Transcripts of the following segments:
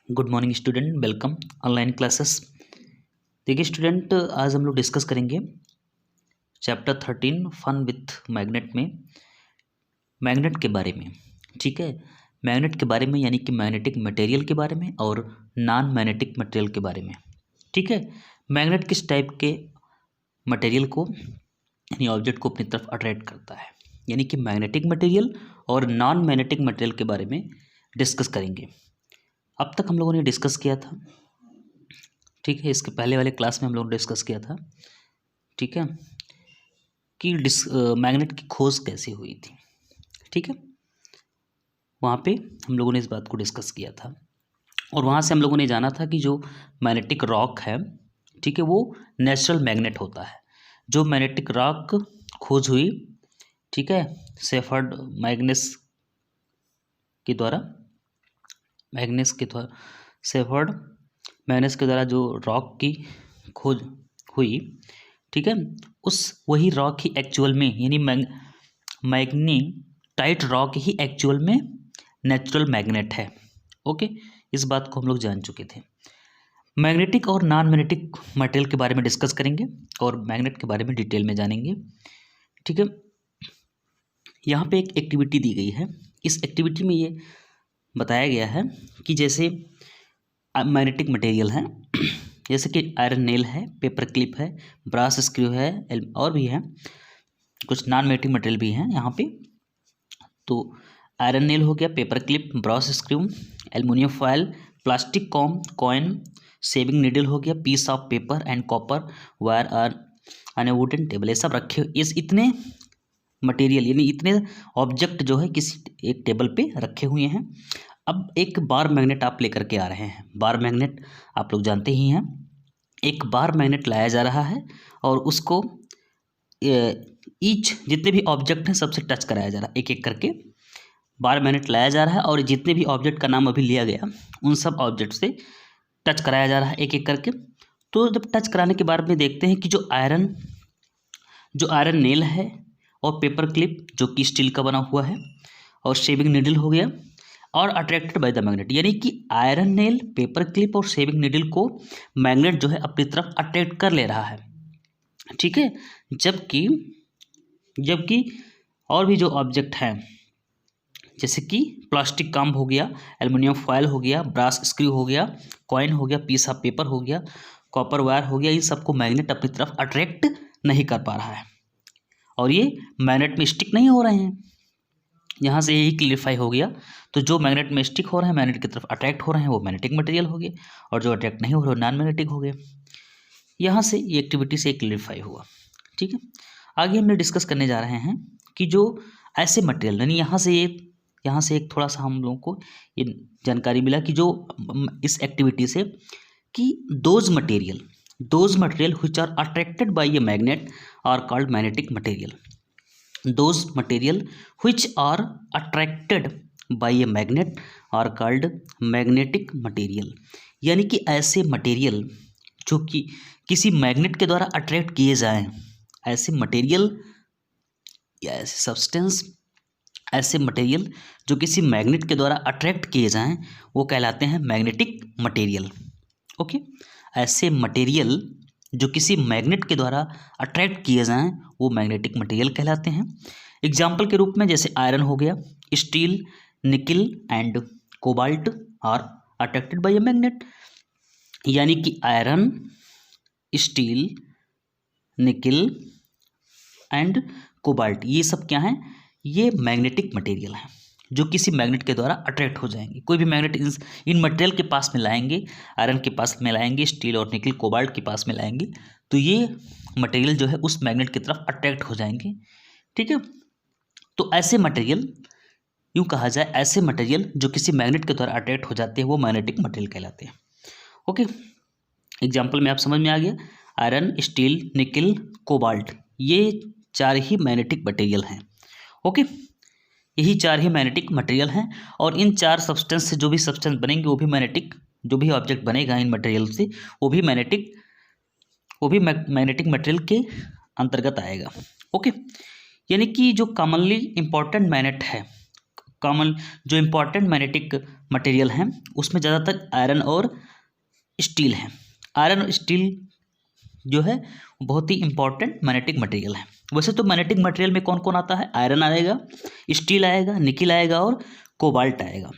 Good morning student, welcome online classes. देखिए student, आज हम लोग डिस्कस करेंगे चैप्टर 13 फन विथ मैग्नेट में मैग्नेट के बारे में। ठीक है, मैग्नेट के बारे में यानी कि मैग्नेटिक मटेरियल के बारे में और नॉन मैग्नेटिक मटेरियल के बारे में। ठीक है, मैग्नेट किस टाइप के मटेरियल को यानी ऑब्जेक्ट को अपनी तरफ अट्रैक्ट करता है, यानी कि मैग्नेटिक मटेरियल और नॉन मैग्नेटिक मटेरियल के बारे में डिस्कस करेंगे। अब तक हम लोगों ने डिस्कस किया था, ठीक है, इसके पहले वाले क्लास में हम लोगों ने डिस्कस किया था, ठीक है, कि मैग्नेट की खोज कैसे हुई थी। ठीक है, वहाँ पे हम लोगों ने इस बात को डिस्कस किया था और वहाँ से हम लोगों ने जाना था कि जो मैग्नेटिक रॉक है, ठीक है, वो नेचुरल मैग्नेट होता है। जो मैग्नेटिक रॉक खोज हुई, ठीक है, शेफर्ड मैग्नेस के द्वारा जो रॉक की खोज हुई, ठीक है, वही रॉक ही एक्चुअल में यानी मैग्नेटाइट रॉक ही एक्चुअल में नेचुरल मैग्नेट है। ओके, इस बात को हम लोग जान चुके थे। मैग्नेटिक और नॉन मैग्नेटिक मटेरियल के बारे में डिस्कस करेंगे और मैग्नेट के बारे में डिटेल में जानेंगे। ठीक है, यहाँ पे एक एक्टिविटी दी गई है। इस एक्टिविटी में ये बताया गया है कि जैसे मैग्नेटिक मटेरियल है, जैसे कि आयरन नेल है, पेपर क्लिप है, ब्रास स्क्रू है और भी है, कुछ नॉन मैग्नेटिक मटेरियल भी हैं यहाँ पे। तो आयरन नेल हो गया, paper clip, brass screw, aluminium foil, plastic coin, shaving needle हो गया, piece of paper and copper wire on a wooden table. ये सब रखे इस इतने मटेरियल यानी इतने ऑब्जेक्ट जो है किसी एक टेबल पे रखे हुए हैं। अब एक बार मैग्नेट आप लेकर के आ रहे हैं। बार मैग्नेट आप लोग जानते ही हैं। एक बार मैग्नेट लाया जा रहा है और उसको ईच जितने भी ऑब्जेक्ट हैं सबसे टच कराया जा रहा है, एक एक करके बार मैग्नेट लाया जा रहा है और जितने भी ऑब्जेक्ट का नाम अभी लिया गया उन सब ऑब्जेक्ट से टच कराया जा रहा है एक एक करके। तो जब टच कराने के बाद में देखते हैं कि जो आयरन नेल है और पेपर क्लिप जो कि स्टील का बना हुआ है और शेविंग नीडल हो गया और अट्रैक्टेड बाय द मैग्नेट, यानी कि आयरन नेल, पेपर क्लिप और शेविंग नीडल को मैग्नेट जो है अपनी तरफ अट्रैक्ट कर ले रहा है। ठीक है, जबकि और भी जो ऑब्जेक्ट हैं जैसे कि प्लास्टिक कॉम्ब हो गया, एल्युमिनियम फॉयल हो गया, ब्रास स्क्रू हो गया, कॉइन हो गया, पीस ऑफ पेपर हो गया, कॉपर वायर हो गया, इन सबको मैग्नेट अपनी तरफ अट्रैक्ट नहीं कर पा रहा है और ये मैग्नेट में स्टिक नहीं हो रहे हैं। यहाँ से यही क्लियरिफाई हो गया। तो जो मैग्नेट में स्टिक हो रहे हैं, मैग्नेट की तरफ अट्रैक्ट हो रहे हैं, वो मैग्नेटिक मटेरियल हो गए और जो अट्रैक्ट नहीं हो रहे वो नॉन मैग्नेटिक हो गए। यहाँ से ये एक्टिविटी से क्लियरिफाई हुआ। ठीक है, आगे हम लोग डिस्कस करने जा रहे हैं कि जो ऐसे मटेरियल यानी यहाँ से एक थोड़ा सा हम लोगों को ये जानकारी मिला कि जो इस एक्टिविटी से कि those material which are attracted by a magnet are called magnetic material. Those material which are attracted by a magnet are called magnetic material. यानी कि ऐसे मटेरियल जो कि किसी मैग्नेट के द्वारा अट्रैक्ट किए जाएं, ऐसे मटेरियल या ऐसे सब्सटेंस, ऐसे मटेरियल जो किसी मैग्नेट के द्वारा अट्रैक्ट किए जाएं वो कहलाते हैं मैग्नेटिक मटेरियल। ओके, ऐसे मटेरियल जो किसी मैग्नेट के द्वारा अट्रैक्ट किए जाएं वो मैग्नेटिक मटेरियल कहलाते हैं। एग्जाम्पल के रूप में जैसे आयरन हो गया, steel, nickel and cobalt are attracted by a magnet. यानी कि iron, steel, nickel and cobalt ये सब क्या हैं? ये मैग्नेटिक मटेरियल हैं जो किसी मैग्नेट के द्वारा अट्रैक्ट हो जाएंगे। कोई भी मैग्नेट इन मटेरियल के पास में लाएंगे, आयरन के पास में लाएंगे, स्टील और निकल कोबाल्ट के पास में लाएंगे, तो ये मटेरियल जो है उस मैग्नेट की तरफ अट्रैक्ट हो जाएंगे। ठीक है, तो ऐसे मटेरियल, यूँ कहा जाए ऐसे मटेरियल जो किसी मैग्नेट के द्वारा अट्रैक्ट हो जाते हैं वो मैग्नेटिक मटेरियल कहलाते हैं। ओके, एग्जाम्पल में आप समझ में आ गया। आयरन, स्टील, निकल, कोबाल्ट ये चार ही मैग्नेटिक मटेरियल हैं। ओके, यही चार ही मैग्नेटिक मटेरियल हैं और इन चार सब्सटेंस से जो भी सब्सटेंस बनेंगे वो भी मैग्नेटिक, जो भी ऑब्जेक्ट बनेगा इन मटेरियल से वो भी मैग्नेटिक मटेरियल के अंतर्गत आएगा। ओके, यानी कि जो कॉमनली इम्पॉर्टेंट मैग्नेट है, कॉमन जो इम्पोर्टेंट मैग्नेटिक मटेरियल हैं उसमें ज़्यादातर आयरन और स्टील है। आयरन और स्टील जो है बहुत ही इंपॉर्टेंट मैग्नेटिक मटेरियल है। वैसे तो मैग्नेटिक मटेरियल में कौन कौन आता है, आयरन आएगा, स्टील आएगा, निकिल आएगा और कोबाल्ट आएगा।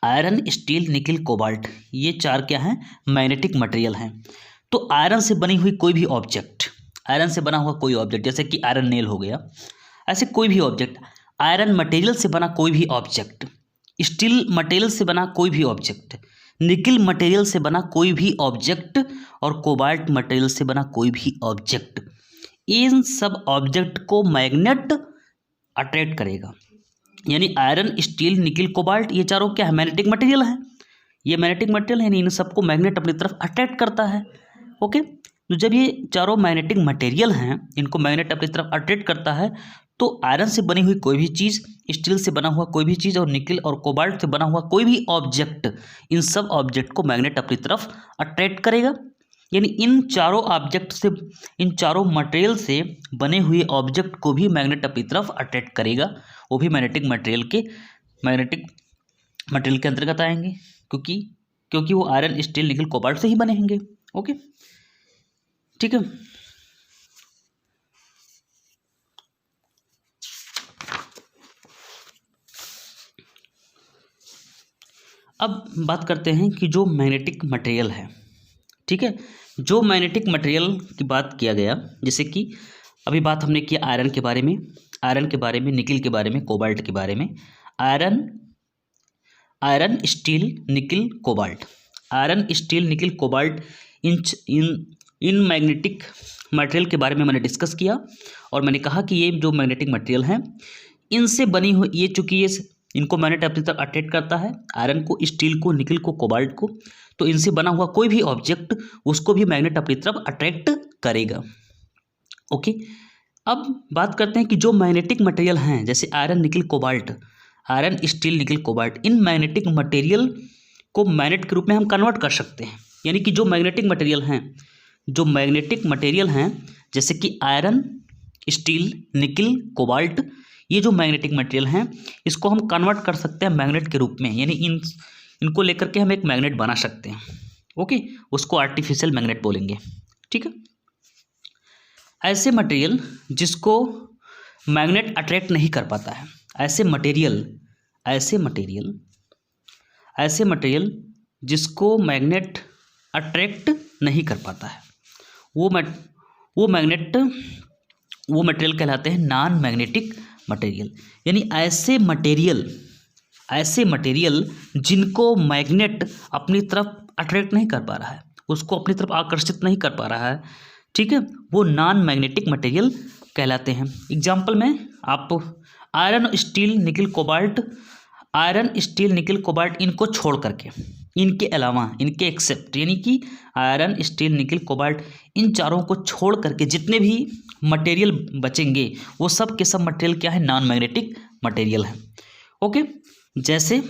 आयरन, स्टील, निकिल, कोबाल्ट, ये चार क्या हैं, मैग्नेटिक मटेरियल हैं। तो आयरन से बनी हुई कोई भी ऑब्जेक्ट, आयरन से बना हुआ कोई ऑब्जेक्ट, जैसे कि आयरन नेल हो गया, ऐसे कोई भी ऑब्जेक्ट, आयरन मटेरियल से बना कोई भी ऑब्जेक्ट, स्टील मटेरियल से बना कोई भी ऑब्जेक्ट, निकिल मटेरियल से बना कोई भी ऑब्जेक्ट और कोबाल्ट मटेरियल से बना कोई भी ऑब्जेक्ट, इन सब ऑब्जेक्ट को मैग्नेट अट्रैक्ट करेगा। यानी आयरन, स्टील, निकिल, कोबाल्ट, ये चारों क्या है, मैग्नेटिक मटेरियल है। ये मैग्नेटिक मटेरियल है, इन सबको मैग्नेट अपनी तरफ अट्रैक्ट करता है। ओके, तो जब ये चारों मैग्नेटिक मटेरियल हैं, इनको मैग्नेट अपनी तरफ अट्रैक्ट करता है, तो आयरन से बनी हुई कोई भी चीज़, स्टील से बना हुआ कोई भी चीज़ और निकिल और कोबाल्ट से बना हुआ कोई भी ऑब्जेक्ट, इन सब ऑब्जेक्ट को मैग्नेट अपनी तरफ अट्रैक्ट करेगा। यानी इन चारों ऑब्जेक्ट से, इन चारों मटेरियल से बने हुए ऑब्जेक्ट को भी मैग्नेट अपनी तरफ अट्रैक्ट करेगा। वो भी मैग्नेटिक मटेरियल के अंतर्गत आएंगे, क्योंकि वो आयरन, स्टील, निकिल, कोबाल्ट से ही बने होंगे। ओके, ठीक है। अब बात करते हैं कि जो मैग्नेटिक मटेरियल है, ठीक है, जो मैग्नेटिक मटेरियल की बात किया गया, जैसे कि अभी बात हमने किया आयरन के बारे में, निकिल के बारे में, कोबाल्ट के बारे में। Iron, steel, nickel, cobalt, iron, steel, nickel, cobalt, इन मैग्नेटिक मटेरियल के बारे में मैंने डिस्कस किया और मैंने कहा कि ये जो मैग्नेटिक मटेरियल हैं, इनसे बनी हुई, ये चूँकि ये इनको मैग्नेट अपनी तरफ अट्रैक्ट करता है, आयरन को, स्टील को, निकिल को, कोबाल्ट को, तो इनसे बना हुआ कोई भी ऑब्जेक्ट उसको भी मैग्नेट अपनी तरफ अट्रैक्ट करेगा। ओके, अब बात करते हैं कि जो मैग्नेटिक मटेरियल हैं, जैसे iron, nickel, cobalt, iron, steel, nickel, cobalt, इन मैग्नेटिक मटेरियल को मैग्नेट के रूप में हम कन्वर्ट कर सकते हैं। यानी कि जो मैग्नेटिक मटेरियल हैं, जैसे कि आयरन, स्टील, निकिल, कोबाल्ट, ये जो मैग्नेटिक मटेरियल हैं, इसको हम कन्वर्ट कर सकते हैं मैग्नेट के रूप में। यानी इनको लेकर के हम एक मैग्नेट बना सकते हैं। ओके, उसको आर्टिफिशियल मैग्नेट बोलेंगे। ठीक है, ऐसे मटेरियल जिसको मैग्नेट अट्रैक्ट नहीं कर पाता है, ऐसे मटेरियल जिसको मैग्नेट अट्रैक्ट नहीं कर पाता है, वो मटेरियल कहलाते हैं नॉन मैग्नेटिक मटेरियल। यानी ऐसे मटेरियल जिनको मैग्नेट अपनी तरफ अट्रैक्ट नहीं कर पा रहा है, उसको अपनी तरफ आकर्षित नहीं कर पा रहा है, ठीक है, वो नॉन मैग्नेटिक मटेरियल कहलाते हैं। एग्जाम्पल में आप आयरन, स्टील, निकिल, कोबाल्ट इनको छोड़ करके, इनके अलावा, इनके एक्सेप्ट, यानी कि आयरन, स्टील, निकिल, कोबाल्ट, इन चारों को छोड़ करके जितने भी मटेरियल बचेंगे वो सब के सब मटेरियल क्या है, नॉन मैग्नेटिक मटेरियल है। ओके, जैसे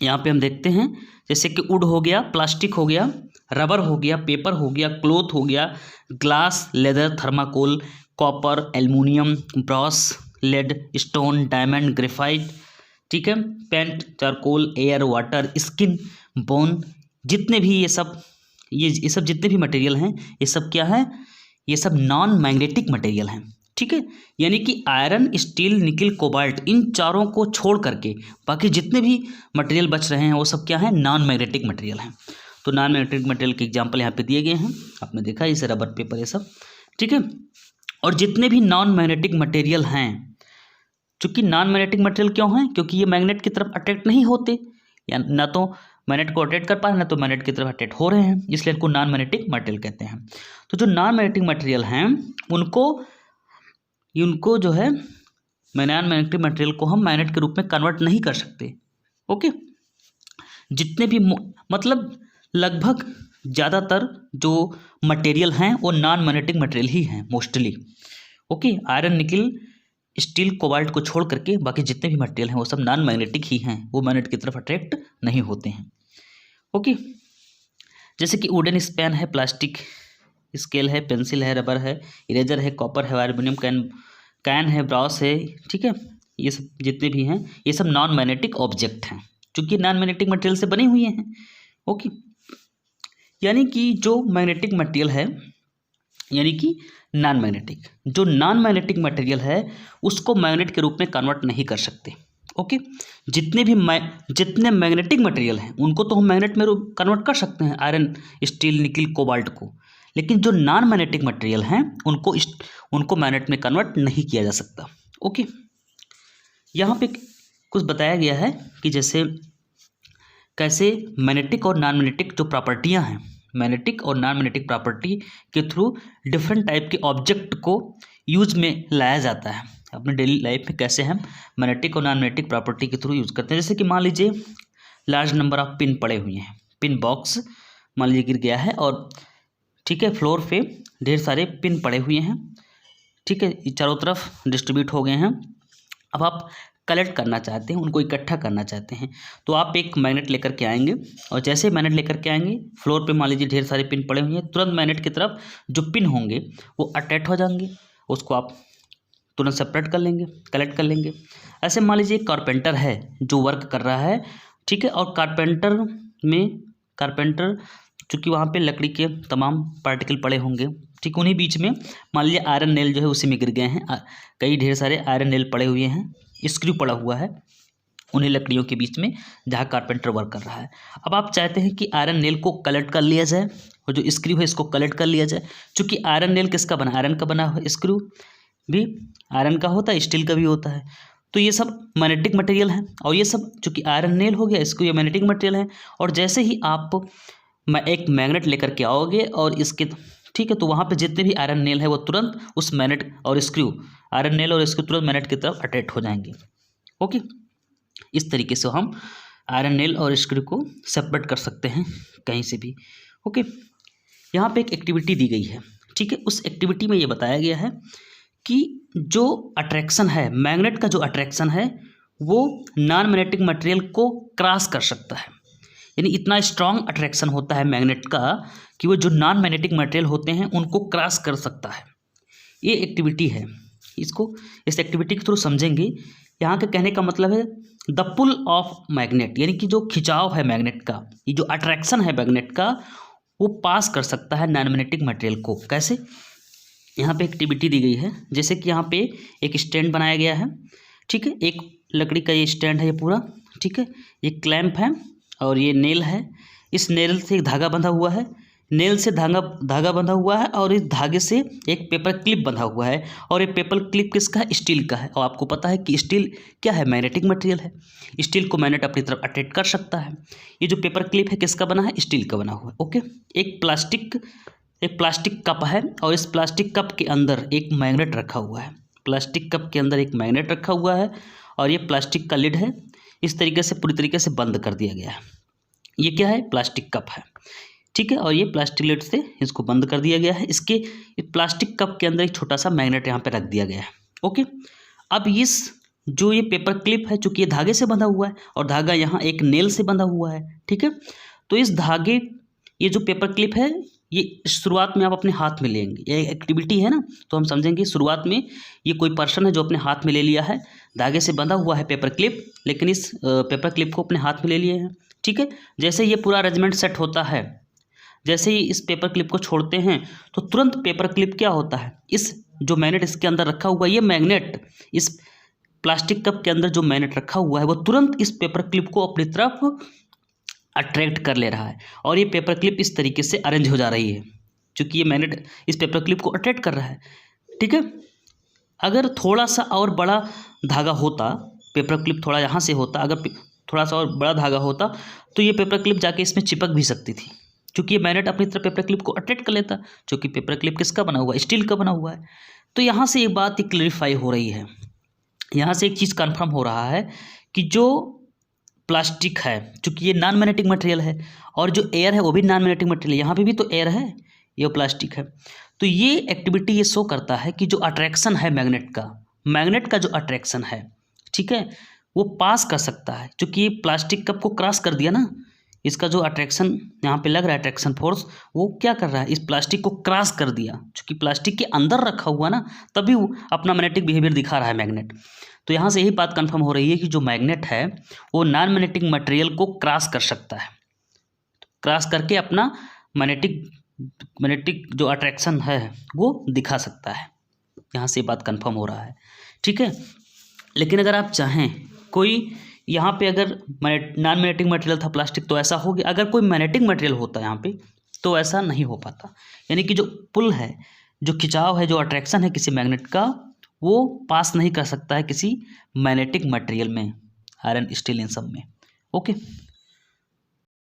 यहाँ पे हम देखते हैं, जैसे कि वुड हो गया, प्लास्टिक हो गया, रबर हो गया, पेपर हो गया, क्लोथ हो गया, glass, leather, thermocol, copper, aluminium, brass, lead, stone, diamond, graphite, ठीक है, paint, charcoal, air, water, skin, bone, जितने भी ये सब जितने भी मटेरियल हैं, ये सब क्या है, ये सब नॉन मैग्नेटिक मटेरियल हैं। ठीक है, यानी कि आयरन, स्टील, निकिल, कोबाल्ट, इन चारों को छोड़ करके बाकी जितने भी मटेरियल बच रहे हैं वो सब क्या है, नॉन मैग्नेटिक मटेरियल हैं। तो नॉन मैग्नेटिक मटेरियल के एग्जाम्पल यहाँ पे दिए गए हैं, आपने देखा, जैसे रबर, पेपर, ये सब। ठीक है, और जितने भी नॉन मैग्नेटिक मटेरियल हैं, चूँकि नॉन मैग्नेटिक मटेरियल क्यों हैं, क्योंकि ये मैग्नेट की तरफ अट्रैक्ट नहीं होते, या ना तो मैग्नेट को अट्रैक्ट कर पा रहे हैं, ना तो मैग्नेट की तरफ अट्रैक्ट हो रहे हैं, इसलिए इनको नॉन मैग्नेटिक मटेरियल कहते हैं। तो जो नॉन मैग्नेटिक मटेरियल हैं उनको जो है, नॉन मैग्नेटिक मटेरियल को हम मैग्नेट के रूप में कन्वर्ट नहीं कर सकते। ओके, जितने भी मतलब लगभग ज़्यादातर जो मटेरियल हैं वो नॉन मैग्नेटिक मटेरियल ही हैं mostly. Okay, iron, nickel, steel, cobalt को छोड़ करके बाकी जितने भी मटेरियल हैं वो सब नॉन मैग्नेटिक ही हैं, वो मैग्नेट की तरफ अट्रैक्ट नहीं होते हैं। ओके, जैसे कि वुडन स्पैन है, प्लास्टिक स्केल है, पेंसिल है, रबर है, इरेजर है, कॉपर है, एल्युमिनियम कैन है, ब्रश है, ठीक है, ये सब जितने भी हैं ये सब नॉन मैग्नेटिक ऑब्जेक्ट हैं, चूँकि नॉन मैग्नेटिक मटेरियल से बने हुए हैं। ओके, यानी कि जो मैग्नेटिक मटेरियल है, यानी कि नॉन मैग्नेटिक, जो नॉन मैग्नेटिक मटेरियल है उसको मैग्नेट के रूप में कन्वर्ट नहीं कर सकते। ओके, जितने मैग्नेटिक मटेरियल हैं उनको तो हम मैग्नेट में कन्वर्ट कर सकते हैं, आयरन, स्टील, निकल, कोबाल्ट को, लेकिन जो नॉन मैग्नेटिक मटेरियल हैं उनको मैग्नेट में कन्वर्ट नहीं किया जा सकता। ओके, यहाँ पे कुछ बताया गया है कि जैसे कैसे मैग्नेटिक और नॉन मैग्नेटिक जो प्रॉपर्टियाँ हैं, मैग्नेटिक और नॉन मैग्नेटिक प्रॉपर्टी के थ्रू डिफरेंट टाइप के ऑब्जेक्ट को यूज में लाया जाता है अपने डेली लाइफ में, कैसे हम मैग्नेटिक और नॉन मैग्नेटिक प्रॉपर्टी के थ्रू यूज करते हैं। जैसे कि मान लीजिए लार्ज नंबर ऑफ पिन पड़े हुए हैं, पिन बॉक्स मान लीजिए गिर गया है और ठीक है फ्लोर पे ढेर सारे पिन पड़े हुए हैं, ठीक है, चारों तरफ डिस्ट्रीब्यूट हो गए हैं। अब आप कलेक्ट करना चाहते हैं, उनको इकट्ठा करना चाहते हैं, तो आप एक मैग्नेट लेकर के आएंगे और जैसे मैग्नेट लेकर के आएंगे फ्लोर पे मान लीजिए ढेर सारे पिन पड़े हुए हैं, तुरंत मैग्नेट की तरफ जो पिन होंगे वो अटैच हो जाएंगे, उसको आप तुरंत सेपरेट कर लेंगे, कलेक्ट कर लेंगे। ऐसे मान लीजिए एक कारपेंटर है जो वर्क कर रहा है, ठीक है, और कारपेंटर चूँकि वहाँ पे लकड़ी के तमाम पार्टिकल पड़े होंगे, ठीक, उन्हीं बीच में मान लीजिए आयरन नेल जो है उसी में गिर गए हैं, कई ढेर सारे आयरन नेल पड़े हुए हैं, स्क्रू पड़ा हुआ है उन्हीं लकड़ियों के बीच में जहाँ कारपेंटर वर्क कर रहा है। अब आप चाहते हैं कि आयरन नेल को कलेक्ट कर लिया जाए और जो स्क्रू है इसको कलेक्ट कर लिया जाए, चूँकि आयरन नेल किसका बना, आयरन का बना हुआ, स्क्रू भी आयरन का होता है, स्टील का भी होता है, तो ये सब मैग्नेटिक मटेरियल है और ये सब चूँकि आयरन नेल हो गया इसको ये मैग्नेटिक मटेरियल है। और जैसे ही आप एक मैग्नेट लेकर के आओगे और इसके, ठीक है, तो वहाँ पे जितने भी आयरन नेल है वो तुरंत उस मैग्नेट और स्क्रू, आयरन नेल और स्क्रू तुरंत मैग्नेट की तरफ अटैच हो जाएंगे। ओके, इस तरीके से हम आयरन नेल और स्क्रू को सेपरेट कर सकते हैं कहीं से भी। ओके, यहाँ पे एक एक्टिविटी दी गई है, ठीक है, उस एक्टिविटी में ये बताया गया है कि जो अट्रैक्शन है, मैग्नेट का जो अट्रैक्शन है वो नॉन मैग्नेटिक मटेरियल को क्रॉस कर सकता है, यानी इतना स्ट्रॉन्ग अट्रैक्शन होता है मैग्नेट का कि वो जो नॉन मैग्नेटिक मटेरियल होते हैं उनको क्रॉस कर सकता है। ये एक्टिविटी है, इसको इस एक्टिविटी के थ्रू समझेंगे। यहाँ के कहने का मतलब है द पुल ऑफ मैग्नेट, यानी कि जो खिंचाव है मैग्नेट का, ये जो अट्रैक्शन है मैग्नेट का वो पास कर सकता है नॉन मैग्नेटिक मटेरियल को। कैसे, यहाँ पे एक्टिविटी दी गई है, जैसे कि यहाँ पे एक स्टैंड बनाया गया है, ठीक है, एक लकड़ी का ये स्टैंड है ये पूरा, ठीक है, ये क्लैंप है और ये नेल है, इस नेल से एक धागा बंधा हुआ है, नेल से धागा बंधा हुआ है और इस धागे से एक पेपर क्लिप बंधा हुआ है और ये पेपर क्लिप किसका है, स्टील का है। और आपको पता है कि स्टील क्या है, मैग्नेटिक मटेरियल है, स्टील को मैग्नेट अपनी तरफ अट्रैक्ट कर सकता है। ये जो पेपर क्लिप है किसका बना है, स्टील का बना हुआ है। ओके, एक प्लास्टिक कप है और इस प्लास्टिक कप के अंदर एक मैग्नेट रखा हुआ है, प्लास्टिक कप के अंदर एक मैग्नेट रखा हुआ है और ये प्लास्टिक का लिड है, इस तरीके से पूरी तरीके से बंद कर दिया गया है। ये क्या है, प्लास्टिक कप है, ठीक है, और ये प्लास्टिक लिड से इसको बंद कर दिया गया है। इसके प्लास्टिक कप के अंदर एक छोटा सा मैग्नेट यहाँ पे रख दिया गया है। ओके, अब इस जो ये पेपर क्लिप है चूँकि ये धागे से बंधा हुआ है और धागा यहाँ एक नेल से बंधा हुआ है, ठीक है, तो इस धागे, ये जो पेपर क्लिप है ये शुरुआत में आप अपने हाथ में लेंगे, ये एक्टिविटी है ना, तो हम समझेंगे शुरुआत में ये कोई पर्सन है जो अपने हाथ में ले लिया है, धागे से बंधा हुआ है पेपर क्लिप, लेकिन इस पेपर क्लिप को अपने हाथ में ले लिए हैं, ठीक है। जैसे ये पूरा अरेंजमेंट सेट होता है, जैसे ही इस पेपर क्लिप को छोड़ते हैं तो तुरंत पेपर क्लिप क्या होता है, इस जो मैग्नेट इसके अंदर रखा हुआ है, ये मैग्नेट इस प्लास्टिक कप के अंदर जो मैग्नेट रखा हुआ है वो तुरंत इस पेपर क्लिप को अपनी तरफ अट्रैक्ट कर ले रहा है और ये पेपर क्लिप इस तरीके से अरेंज हो जा रही है क्योंकि ये मैग्नेट इस पेपर क्लिप को अट्रैक्ट कर रहा है, ठीक है। अगर थोड़ा सा और बड़ा धागा होता, पेपर क्लिप थोड़ा यहाँ से होता, अगर थोड़ा सा और बड़ा धागा होता तो ये पेपर क्लिप जाके इसमें चिपक भी सकती थी, क्योंकि ये मैग्नेट अपनी तरफ पेपर क्लिप को अट्रैक्ट कर लेता, क्योंकि पेपर क्लिप किसका बना हुआ है, स्टील का बना हुआ है। तो यहाँ से एक बात क्लैरिफाई हो रही है, यहाँ से एक चीज़ कन्फर्म हो रहा है कि जो प्लास्टिक है चूँकि ये नॉन मैग्नेटिक मटेरियल है और जो एयर है वो भी नॉन मैग्नेटिक मटेरियल, यहाँ पे भी तो एयर है, ये प्लास्टिक है। तो ये एक्टिविटी ये शो करता है कि जो अट्रैक्शन है मैग्नेट का जो अट्रैक्शन है, ठीक है, वो पास कर सकता है, क्योंकि ये प्लास्टिक कप को क्रॉस कर दिया ना, इसका जो अट्रैक्शन यहाँ पे लग रहा है अट्रैक्शन फोर्स, वो क्या कर रहा है, इस प्लास्टिक को क्रॉस कर दिया, चूँकि प्लास्टिक के अंदर रखा हुआ ना, तभी वो अपना मैग्नेटिक बिहेवियर दिखा रहा है मैग्नेट। तो यहाँ से यही बात कंफर्म हो रही है कि जो मैग्नेट है वो नॉन मैग्नेटिक मटेरियल को क्रॉस कर सकता है, क्रॉस करके अपना मैग्नेटिक जो अट्रैक्शन है वो दिखा सकता है। यहाँ से बात कंफर्म हो रहा है, ठीक है। लेकिन अगर आप चाहें कोई यहाँ पे अगर नॉन मैग्नेटिक मटेरियल था प्लास्टिक तो ऐसा हो गया, अगर कोई मैग्नेटिक मटेरियल होता है यहाँ पे तो ऐसा नहीं हो पाता। यानी कि जो पुल है, जो खिंचाव है, जो अट्रैक्शन है किसी मैग्नेट का, वो पास नहीं कर सकता है किसी मैग्नेटिक मटेरियल में, आयरन, स्टील, इन सब में। ओके।